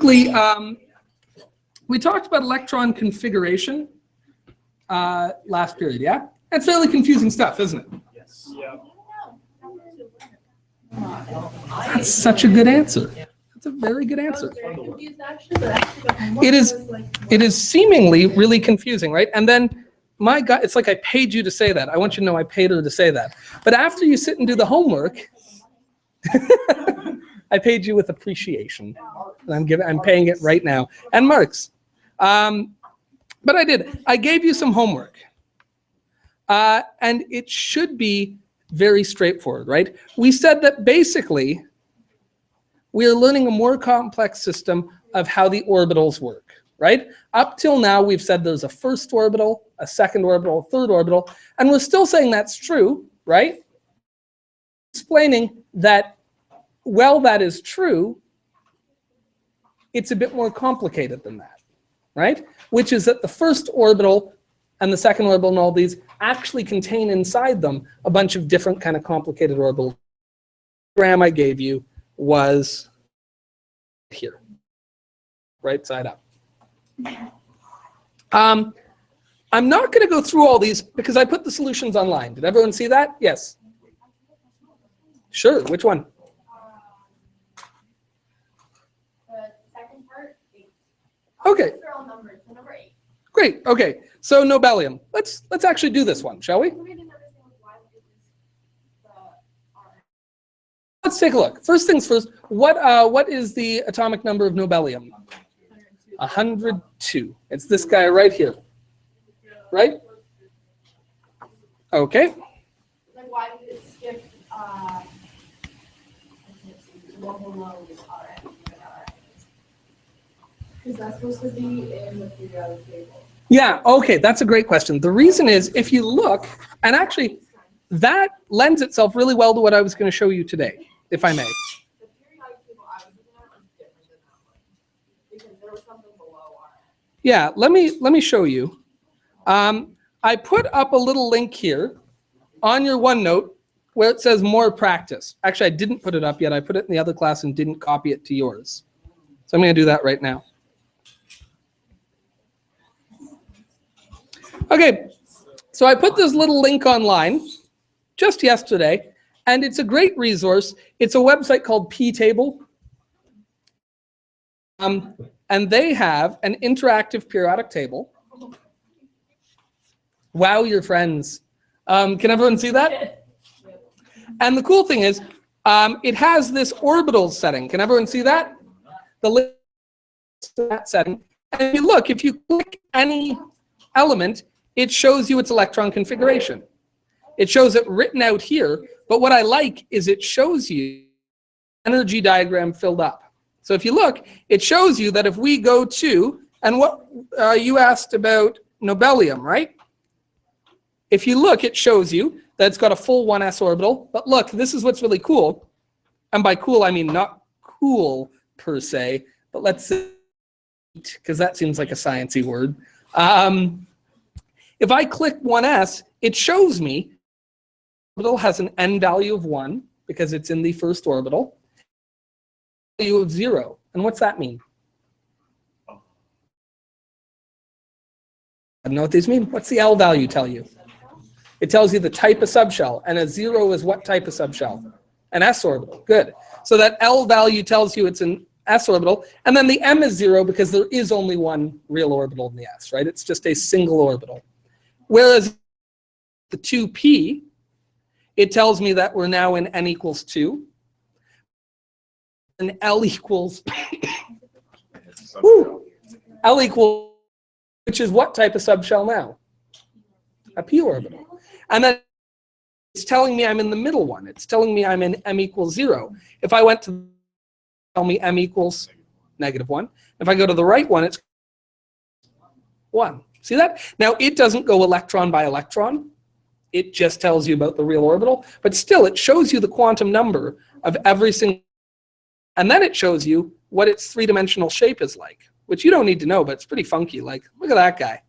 basically, we talked about electron configuration last period, yeah? That's fairly confusing stuff, isn't it? Yes. Yeah. That's such a good answer. That's a very good answer. It is seemingly really confusing, right? And then, my God, it's like I paid you to say that. I want you to know I paid her to say that. But after you sit and do the homework, I paid you with appreciation. And I'm paying it right now. And marks. But I did. I gave you some homework. And it should be very straightforward, right? We said that basically, we are learning a more complex system of how the orbitals work, right? Up till now, we've said there's a first orbital, a second orbital, a third orbital, and we're still saying that's true, right? Explaining that, well, that is true, it's a bit more complicated than that, right? Which is that the first orbital and the second orbital and all these actually contain inside them a bunch of different kind of complicated orbitals. The diagram I gave you was here, right side up. I'm not going to go through all these because I put the solutions online. Did everyone see that? Yes. Sure. Which one? The second part, 8. Okay. They're all numbered, so number 8. Great. Okay. So nobelium. Let's actually do this one, shall we? Let's take a look. First things first. What is the atomic number of nobelium? 102. It's this guy right here. Right? Okay. Like, why did it skip one below this RN? Because that's supposed to be in the periodic table. Yeah, okay, that's a great question. The reason is, if you look, and actually, that lends itself really well to what I was going to show you today, if I may. The periodic table I was looking at was different than that one, because there was something below RN. Yeah, let me show you. I put up a little link here on your OneNote where it says more practice. Actually, I didn't put it up yet. I put it in the other class and didn't copy it to yours. So I'm going to do that right now. Okay, so I put this little link online just yesterday, and it's a great resource. It's a website called P-Table. And they have an interactive periodic table. Wow, your friends. Can everyone see that? And the cool thing is, it has this orbital setting. Can everyone see that? The link to that setting. And if you look, if you click any element, it shows you its electron configuration. It shows it written out here, but what I like is it shows you energy diagram filled up. So if you look, it shows you that if we go to, and what you asked about nobelium, right? If you look, it shows you that it's got a full 1s orbital, but look, this is what's really cool. And by cool, I mean not cool per se, but let's say, because that seems like a sciencey word. If I click 1s, it shows me orbital has an n value of 1 because it's in the first orbital, value of 0. And what's that mean? I don't know what these mean. What's the L value tell you? It tells you the type of subshell. And a 0 is what type of subshell? An s orbital. Good. So that L value tells you it's an s orbital. And then the m is 0 because there is only one real orbital in the s, right? It's just a single orbital. Whereas the 2p, it tells me that we're now in n equals 2. And L equals, L equals, which is what type of subshell now? A p orbital. And then it's telling me I'm in the middle one. It's telling me I'm in m equals 0. If I went to tell me m equals -1. If I go to the right one, it's 1. See that? Now, it doesn't go electron by electron. It just tells you about the real orbital. But still, it shows you the quantum number of every single. And then it shows you what its three-dimensional shape is like, which you don't need to know, but it's pretty funky. Like, look at that guy.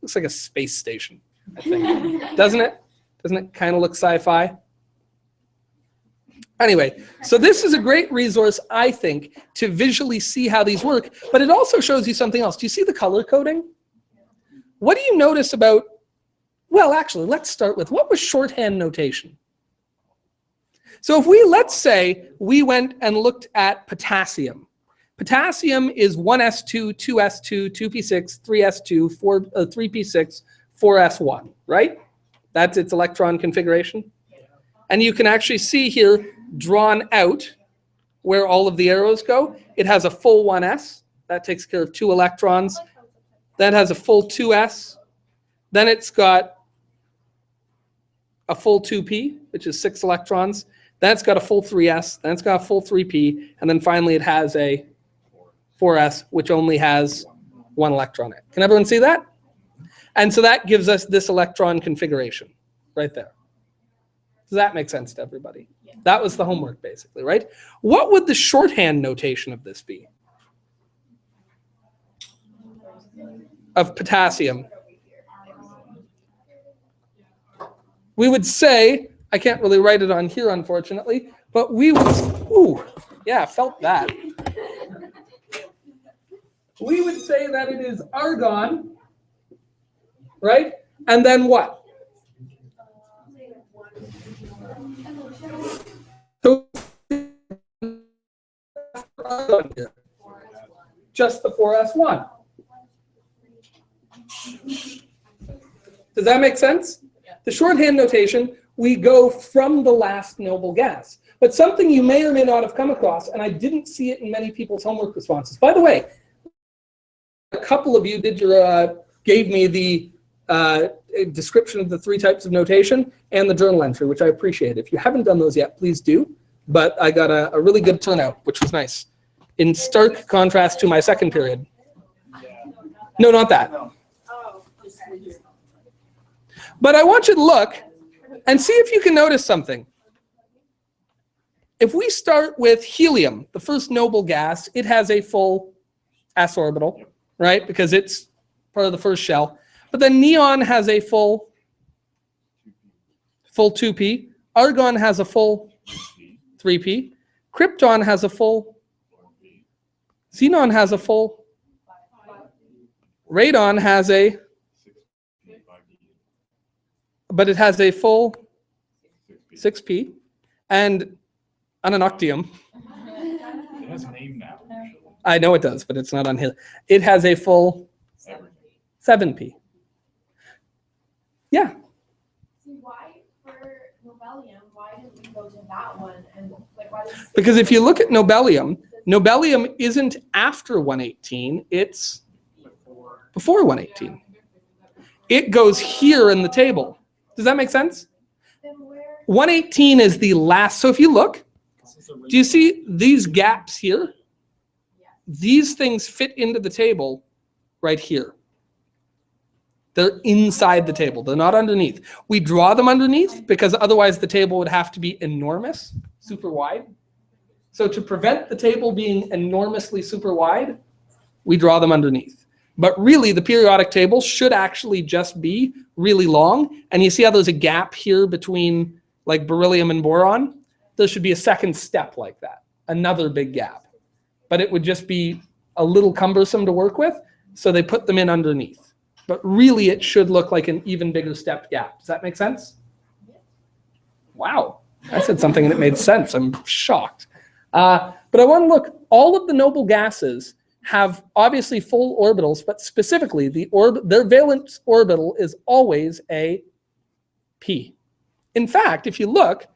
Looks like a space station, I think. Doesn't it? Doesn't it kind of look sci-fi? Anyway, so this is a great resource, I think, to visually see how these work, but it also shows you something else. Do you see the color coding? What do you notice about, well, actually, let's start with, what was shorthand notation? So if let's say we went and looked at potassium. Potassium is 1s2, 2s2, 2p6, 3s2, 3p6, 4s1, right? That's its electron configuration. And you can actually see here, drawn out, where all of the arrows go. It has a full 1s. That takes care of 2 electrons. That has a full 2s. Then it's got a full 2p, which is 6 electrons. Then it's got a full 3s. Then it's got a full 3p. And then finally it has a 4s, which only has 1 electron in it. Can everyone see that? And so that gives us this electron configuration right there. Does that make sense to everybody? Yeah. That was the homework, basically, right? What would the shorthand notation of this be? Of potassium. We would say, I can't really write it on here, unfortunately, but we would, ooh, yeah, felt that. We would say that it is argon, right? And then what? So just the 4s1. Does that make sense? The shorthand notation, we go from the last noble gas. But something you may or may not have come across, and I didn't see it in many people's homework responses. By the way, a couple of you gave me the description of the 3 types of notation and the journal entry, which I appreciate. If you haven't done those yet, please do. But I got a really good turnout, which was nice, in stark contrast to my second period. No, not that. But I want you to look and see if you can notice something. If we start with helium, the first noble gas, it has a full s orbital, right? Because it's part of the first shell. But then neon has a full 2p. Argon has a full 3p. Krypton has a full. Xenon has a full. Radon has a. But it has a full 6p. And Ananoctium. It has a name now. I know it does, but it's not on here. It has a full 7p. Yeah. See, why for Nobelium, why didn't we go to that one? And like, why did Because if you look at Nobelium, Nobelium isn't after 118, it's before 118. It goes here in the table. Does that make sense? 118 is the last. So if you look, do you see these gaps here? These things fit into the table right here. They're inside the table. They're not underneath. We draw them underneath because otherwise the table would have to be enormous, super wide. So to prevent the table being enormously super wide, we draw them underneath. But really, the periodic table should actually just be really long. And you see how there's a gap here between like beryllium and boron? There should be a second step like that, another big gap. But it would just be a little cumbersome to work with, so they put them in underneath. But really, it should look like an even bigger step gap. Does that make sense? Wow, I said something and it made sense. I'm shocked. But I want to look, all of the noble gases have obviously full orbitals, but specifically their valence orbital is always a p. In fact, if you look,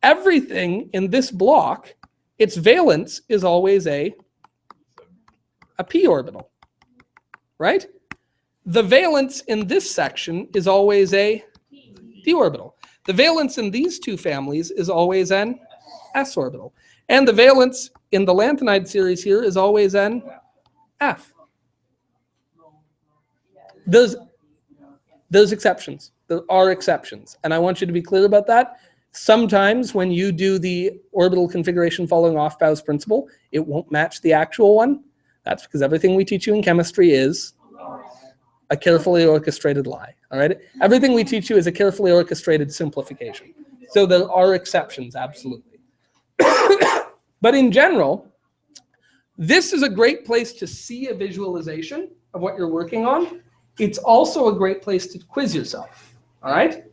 everything in this block, its valence is always a p orbital, right? The valence in this section is always a d orbital. The valence in these two families is always an s orbital. And the valence in the lanthanide series here is always an f. There's exceptions. There are exceptions. And I want you to be clear about that. Sometimes when you do the orbital configuration following Aufbau's principle, it won't match the actual one. That's because everything we teach you in chemistry is a carefully orchestrated lie. All right? Everything we teach you is a carefully orchestrated simplification. So there are exceptions, absolutely. But in general, this is a great place to see a visualization of what you're working on. It's also a great place to quiz yourself, all right?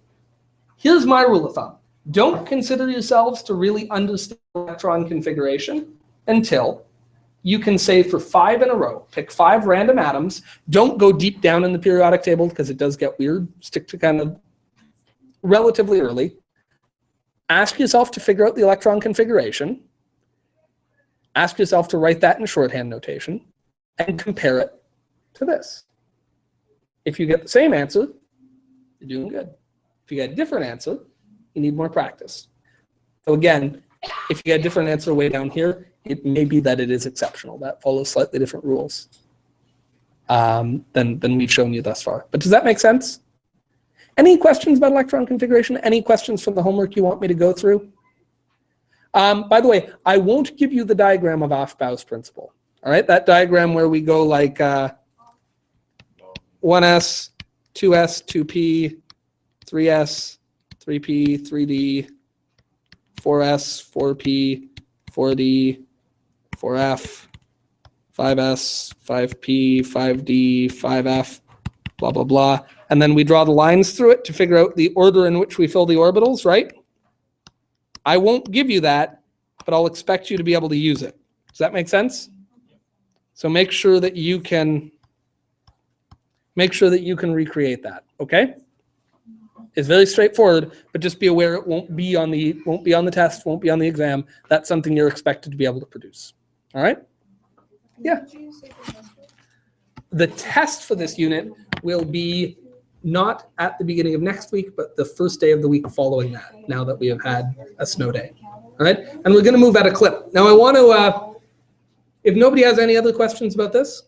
Here's my rule of thumb. Don't consider yourselves to really understand electron configuration until you can say for 5 in a row, pick 5 random atoms. Don't go deep down in the periodic table because it does get weird. Stick to kind of relatively early. Ask yourself to figure out the electron configuration. Ask yourself to write that in shorthand notation and compare it to this. If you get the same answer, you're doing good. If you get a different answer, you need more practice. So again, if you get a different answer way down here, it may be that it is exceptional. That follows slightly different rules than we've shown you thus far. But does that make sense? Any questions about electron configuration? Any questions from the homework you want me to go through? By the way, I won't give you the diagram of Aufbau's principle. All right, that diagram where we go like 1s, 2s, 2p, 3s, 3p, 3d, 4s, 4p, 4d, 4f, 5s, 5p, 5d, 5f, blah, blah, blah. And then we draw the lines through it to figure out the order in which we fill the orbitals, right? I won't give you that, but I'll expect you to be able to use it. Does that make sense? So make sure that you can recreate that, okay? It's very straightforward, but just be aware it won't be on the test, won't be on the exam. That's something you're expected to be able to produce. All right? Yeah. The test for this unit will be not at the beginning of next week, but the first day of the week following that, now that we have had a snow day. All right? And we're going to move at a clip. Now I want to, if nobody has any other questions about this,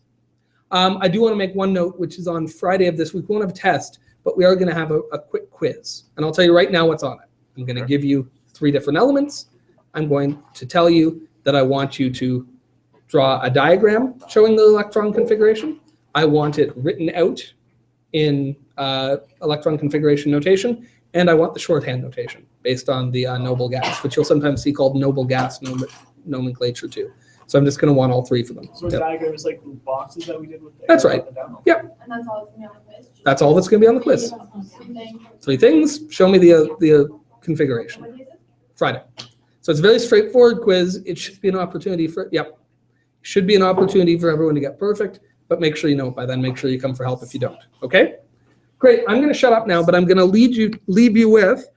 I do want to make one note, which is on Friday of this week. We won't have a test, but we are going to have a quick quiz. And I'll tell you right now what's on it. I'm going to give you 3 different elements. I'm going to tell you that I want you to draw a diagram showing the electron configuration. I want it written out in electron configuration notation, and I want the shorthand notation based on the noble gas, which you'll sometimes see called noble gas nomenclature too. So I'm just going to want all 3 for them. So a diagram is like the boxes that we did with the That's right. Yep. And that's all it's gonna be on the quiz? That's all that's going to be on the quiz. 3 things. Show me the configuration. What is it? Friday. So it's a very straightforward quiz. It should be an opportunity for, should be an opportunity for everyone to get perfect, but make sure you know it by then. Make sure you come for help if you don't. Okay? Great. I'm going to shut up now, but I'm going to leave you with